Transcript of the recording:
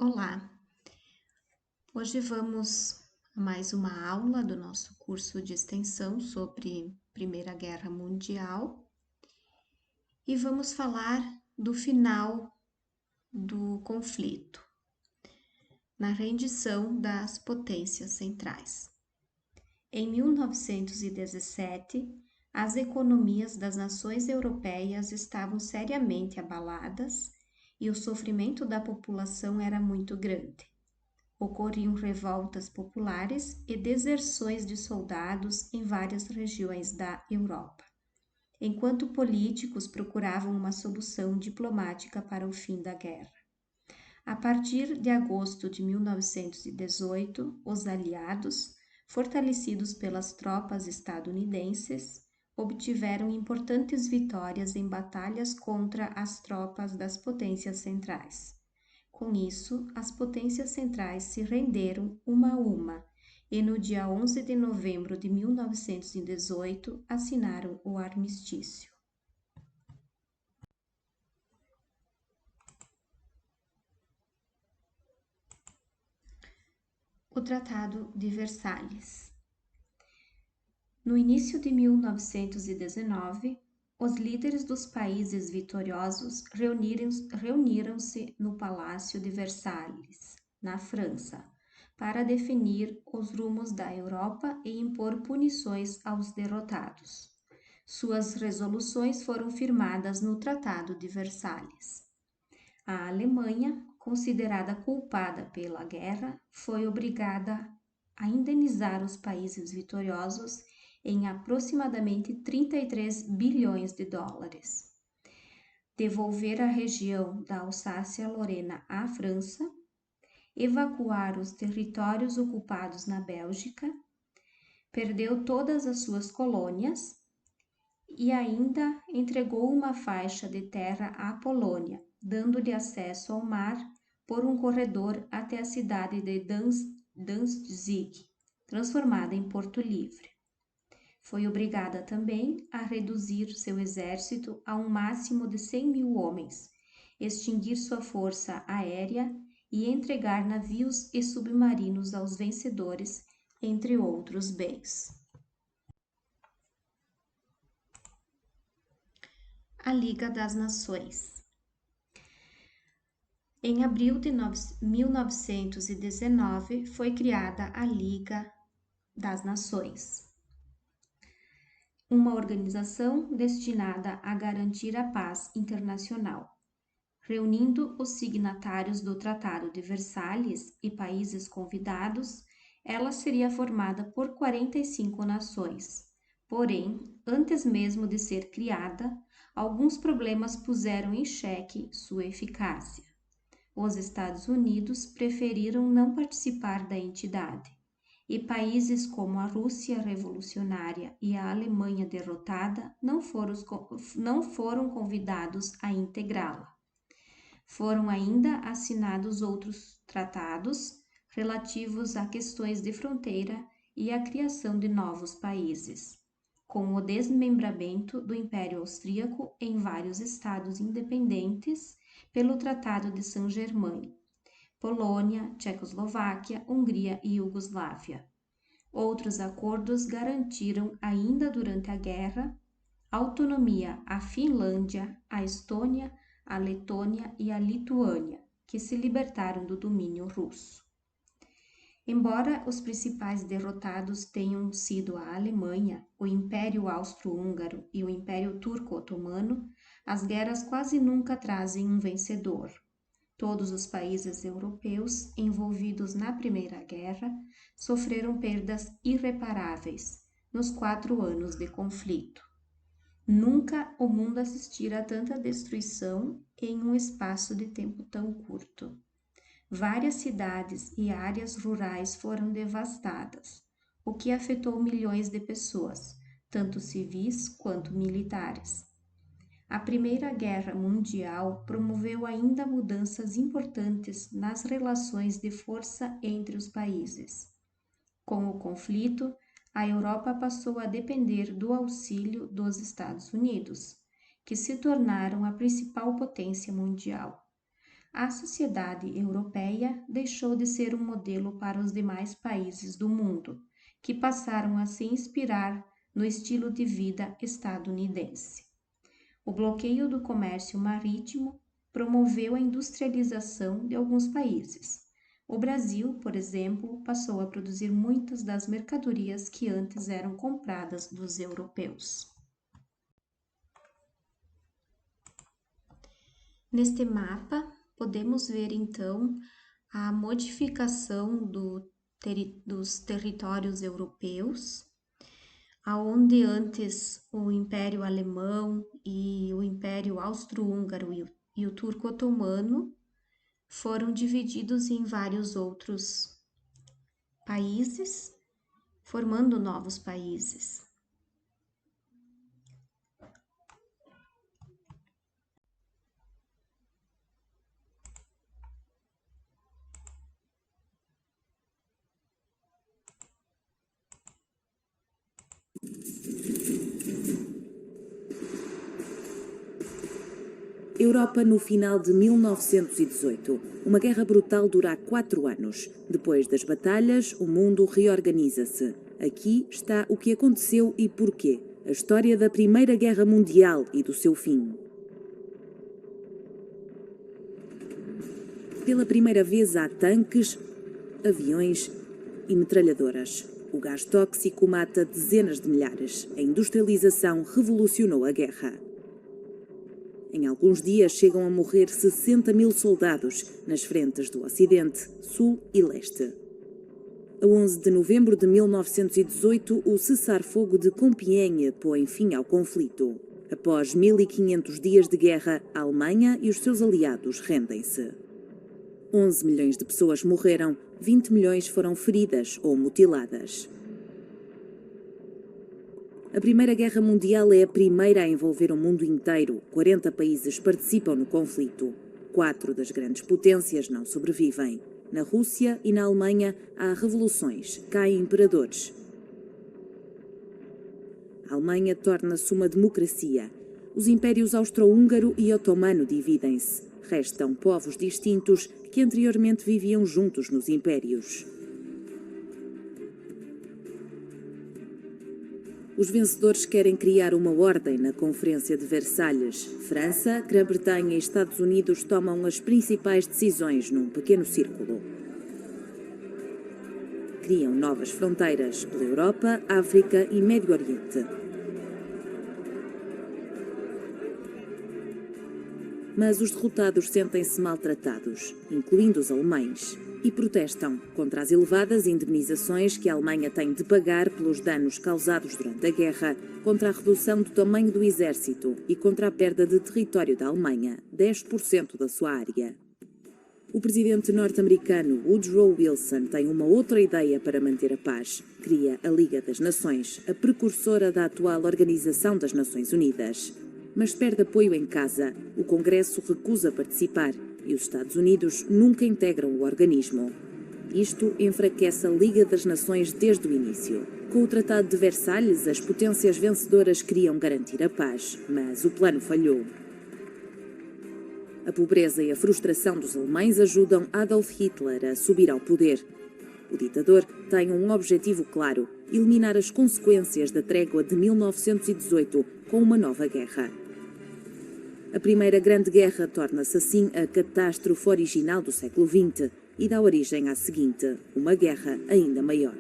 Olá, hoje vamos a mais uma aula do nosso curso de extensão sobre Primeira Guerra Mundial e vamos falar do final do conflito, na rendição das potências centrais. Em 1917, as economias das nações europeias estavam seriamente abaladas e o sofrimento da população era muito grande. Ocorriam revoltas populares e deserções de soldados em várias regiões da Europa, enquanto políticos procuravam uma solução diplomática para o fim da guerra. A partir de agosto de 1918, os aliados, fortalecidos pelas tropas estadunidenses, obtiveram importantes vitórias em batalhas contra as tropas das potências centrais. Com isso, as potências centrais se renderam uma a uma e no dia 11 de novembro de 1918 assinaram o armistício. O Tratado de Versalhes. No início de 1919, os líderes dos países vitoriosos reuniram-se no Palácio de Versalhes, na França, para definir os rumos da Europa e impor punições aos derrotados. Suas resoluções foram firmadas no Tratado de Versalhes. A Alemanha, considerada culpada pela guerra, foi obrigada a indenizar os países vitoriosos em aproximadamente 33 bilhões de dólares. Devolver a região da Alsácia-Lorena à França, evacuar os territórios ocupados na Bélgica, perdeu todas as suas colônias e ainda entregou uma faixa de terra à Polônia, dando-lhe acesso ao mar por um corredor até a cidade de Danzig, transformada em Porto Livre. Foi obrigada também a reduzir seu exército a um máximo de 100 mil homens, extinguir sua força aérea e entregar navios e submarinos aos vencedores, entre outros bens. A Liga das Nações. Em abril de 1919 foi criada a Liga das Nações, uma organização destinada a garantir a paz internacional. Reunindo os signatários do Tratado de Versalhes e países convidados, ela seria formada por 45 nações. Porém, antes mesmo de ser criada, alguns problemas puseram em xeque sua eficácia. Os Estados Unidos preferiram não participar da entidade, e países como a Rússia revolucionária e a Alemanha derrotada não foram convidados a integrá-la. Foram ainda assinados outros tratados relativos a questões de fronteira e a criação de novos países, com o desmembramento do Império Austríaco em vários estados independentes pelo Tratado de Saint-Germain, Polônia, Tchecoslováquia, Hungria e Iugoslávia. Outros acordos garantiram, ainda durante a guerra, autonomia à Finlândia, à Estônia, à Letônia e à Lituânia, que se libertaram do domínio russo. Embora os principais derrotados tenham sido a Alemanha, o Império Austro-Húngaro e o Império Turco-Otomano, as guerras quase nunca trazem um vencedor. Todos os países europeus envolvidos na Primeira Guerra sofreram perdas irreparáveis nos 4 anos de conflito. Nunca o mundo assistira a tanta destruição em um espaço de tempo tão curto. Várias cidades e áreas rurais foram devastadas, o que afetou milhões de pessoas, tanto civis quanto militares. A Primeira Guerra Mundial promoveu ainda mudanças importantes nas relações de força entre os países. Com o conflito, a Europa passou a depender do auxílio dos Estados Unidos, que se tornaram a principal potência mundial. a sociedade europeia deixou de ser um modelo para os demais países do mundo, que passaram a se inspirar no estilo de vida estadunidense. O bloqueio do comércio marítimo promoveu a industrialização de alguns países. O Brasil, por exemplo, passou a produzir muitas das mercadorias que antes eram compradas dos europeus. Neste mapa, podemos ver então a modificação dos territórios europeus, aonde antes o Império Alemão e o Império Austro-Húngaro e o Turco Otomano foram divididos em vários outros países, formando novos países. Europa no final de 1918. Uma guerra brutal dura 4 anos. Depois das batalhas, o mundo reorganiza-se. Aqui está o que aconteceu e porquê. A história da Primeira Guerra Mundial e do seu fim. Pela primeira vez há tanques, aviões e metralhadoras. O gás tóxico mata dezenas de milhares. A industrialização revolucionou a guerra. Em alguns dias chegam a morrer 60 mil soldados nas frentes do Ocidente, Sul e Leste. A 11 de novembro de 1918, o cessar-fogo de Compiègne põe fim ao conflito. Após 1500 dias de guerra, a Alemanha e os seus aliados rendem-se. 11 milhões de pessoas morreram, 20 milhões foram feridas ou mutiladas. A Primeira Guerra Mundial é a primeira a envolver o mundo inteiro. 40 países participam no conflito. 4 das grandes potências não sobrevivem. Na Rússia e na Alemanha há revoluções, caem imperadores. A Alemanha torna-se uma democracia. Os impérios austro-húngaro e otomano dividem-se. Restam povos distintos que anteriormente viviam juntos nos impérios. Os vencedores querem criar uma ordem na Conferência de Versalhes. França, Grã-Bretanha e Estados Unidos tomam as principais decisões num pequeno círculo. Criam novas fronteiras pela Europa, África e Médio Oriente. Mas os derrotados sentem-se maltratados, incluindo os alemães, e protestam contra as elevadas indemnizações que a Alemanha tem de pagar pelos danos causados durante a guerra, contra a redução do tamanho do exército e contra a perda de território da Alemanha, 10% da sua área. O presidente norte-americano Woodrow Wilson tem uma outra ideia para manter a paz. Cria a Liga das Nações, a precursora da atual Organização das Nações Unidas. Mas perde apoio em casa. O Congresso recusa participar e os Estados Unidos nunca integram o organismo. Isto enfraquece a Liga das Nações desde o início. Com o Tratado de Versalhes, as potências vencedoras queriam garantir a paz, mas o plano falhou. A pobreza e a frustração dos alemães ajudam Adolf Hitler a subir ao poder. O ditador tem um objetivo claro: eliminar as consequências da trégua de 1918 com uma nova guerra. A Primeira Grande Guerra torna-se assim a catástrofe original do século XX e dá origem à seguinte, uma guerra ainda maior.